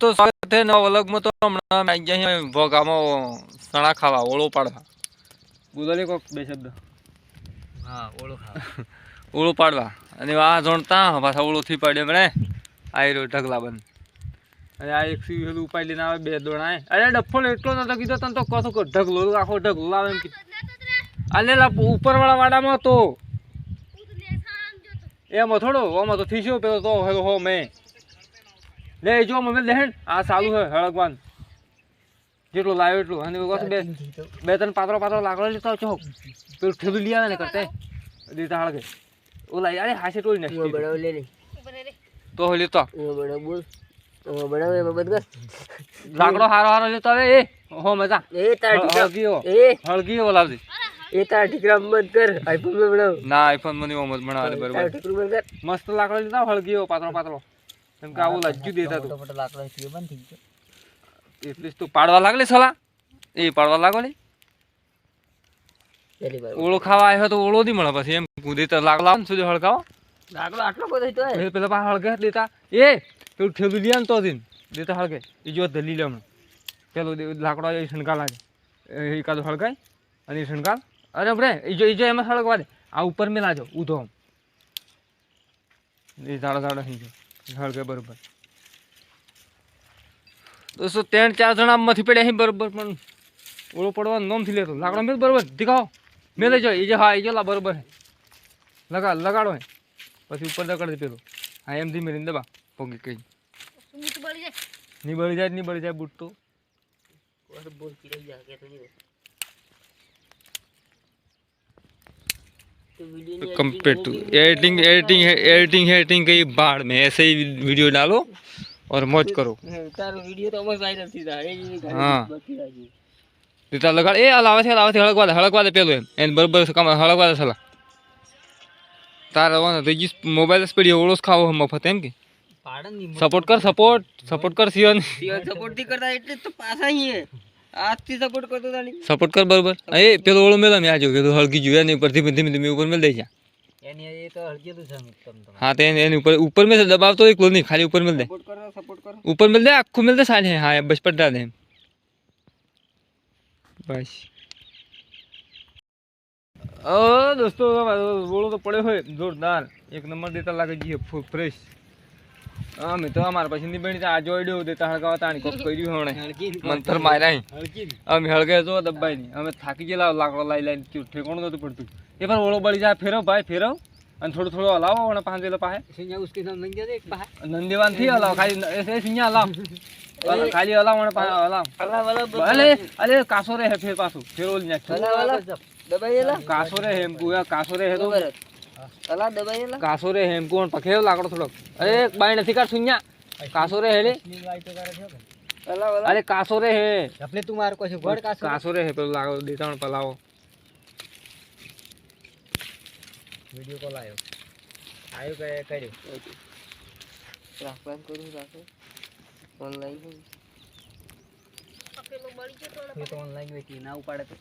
તો સ્વાગત છે નવા વ્લોગમાં. તો હમણાં અહીંયા ભોગામાં સણા ખાવા ઓળો પાડવા. બોલો લે કોક બે શબ્દ. હા ઓળો ખાવા ઓળો પાડવા અને આ જોણતા પાછા ઓળોથી પાડ્યો મને આઈ રહ્યો ઢગલા બંધ. અને આ એક સીવું ઉપાય લઈને આવે બે દોણા. અરે ડફોળ એટલો નતો કીધો તને તો કશું કર ઢગલો આખો ઢગલો આવે એમ કીધું. અલે ઉપરવાળા વાડામાં તો એમાં થોડો ઓમાં તો થીસ્યો પેલો તો હો મેં લે જો મમ્મી લે આ સારું છે હળગવાન જેટલું લાવ્યો એટલું. અને બે ત્રણ પાત્રો લાકડો લેતો ચોક પેલું ઠેલું લઈ આવે ને કરતે દીધા હળગે ઓલા અરે હાશે ટોળી નાખી તો લેતો લાકડો હારો લેતો આવે એ હો મજા હળગી બોલાવતી એ તાર ઠીકરા મત કર આઈફોન માં બનાવ ના આઈફોન માં નહીં મત બનાવે બરોબર મસ્ત લાકડો લેતા હળગીઓ પાતળો એમ કે આવું લાજ્યું દેતા તું લાકડો થી બંધ થઈ ગયો એટલે તું પાડવા લાગલે સલા એ પાડવા લાગો લે ઓળો ખાવા આવ્યો તો ઓળો નહીં મળે પછી એમ કૂદી તો લાગલા ને સુધી હળગાવો લાકડો આટલો બધો તો પેલા પા હળગે દેતા એ પેલું ઠેલું લ્યા ને તો દિન દેતા હળગે એ જો દલી લે હમણાં પેલું લાકડો એ શણગાર લાગે એ કાદો હળગાય અને એ શણગાર અરે બ્રે એ જો એમાં હળગવા દે આ ઉપર મેં લાજો ઉધો એ ઝાડા થઈ જાય હળગે બરોબર. દોસ્તો 3-4 જણા માંથી પડ્યા અહીં બરોબર પણ ઓળો પડવાનું નોમથી લેતો લાકડો મેં બરોબર દીખાઓ મેં લઈ જાઓ એ જે હા એ જો લા બરોબર હે લગાડો હે પછી ઉપર દકડ દે પેલો હા એમ ધીમે ધીમે દબા પોગી કઈ નહીં બળી જાય બૂટ તો कंपेयर टू एडिटिंग कई बाढ़ में ऐसे ही वीडियो डालो और मौज करो. तारो वीडियो तो मस्त वायरल थी था हां देता लगा ए हलावा थे हड़कवा दे पेलो एन बराबर कम हड़कवा दे सला तारा वन तो जिस मोबाइल स्पीड ओळोस खाओ हम मफत एम के सपोर्ट कर सियन सपोर्ट नहीं करता એટલે તો પાછા ही है આજથી સપોર્ટ કરતો તાની સપોર્ટ કર બરોબર એ પેલો ઓળો મેલા મે આજો કે તો હળગી જો એની ઉપર ધીમે ઉપર મેલ દઈ જા એની એ તો હળગી તો છે તમ हां तो एनी ऊपर में से दबाव तो एक लो नहीं खाली ऊपर मिल दे सपोर्ट कर ऊपर मिल दे आखो मिल दे साले हां बस पटा दे बस. ओ दोस्तों बोलो तो पड़े हुए जोरदार एक नंबर देता लागे जी फ्रेश. हां मैं तो हमारे पास नहीं बनी आ जोड़्यो देता हड़कावा ताणी कोक कर्યું होणे मंतर मार्या हम हळगे जो दबाई नहीं हमें थाकी गेला लाकड़ो लाई ठेकोण नतो पड़તું એ પર ઓળો બળી જાય ફેરવ ભાઈ ફેરવ અને થોડું હલાવો અને પાંજેલા પાસે સિંજા ઉસકે નામ નંદિયા દે એક પાસે નંદીવાન થી હલાવ ખાલી એ સિંજા હલાવ ખાલી હલાવ અને હલાવ અલે કાસો રે હે ફેર પાછું ફેરોલ નાખ દબાઈલા કાસો રે હેમ કુયા કાસો રે હે તો અલા દબાઈલા કાસો રે હેમ કોણ પખેવ લાકડો થોડો અરે બાઈ નથી કાઢ સુન્યા કાસો રે હે લે અરે કાસો રે હે આપણે તું માર કો છે ગોડ કાસો રે હે પેલો લાગો દેતાણ પલાવો वीडियो कॉल आयो કર્યો રાખવાન કરું રાખો ઓનલાઈન આપેલો બળી જતો તો ઓનલાઈન વેકી ના ઉપાડે તો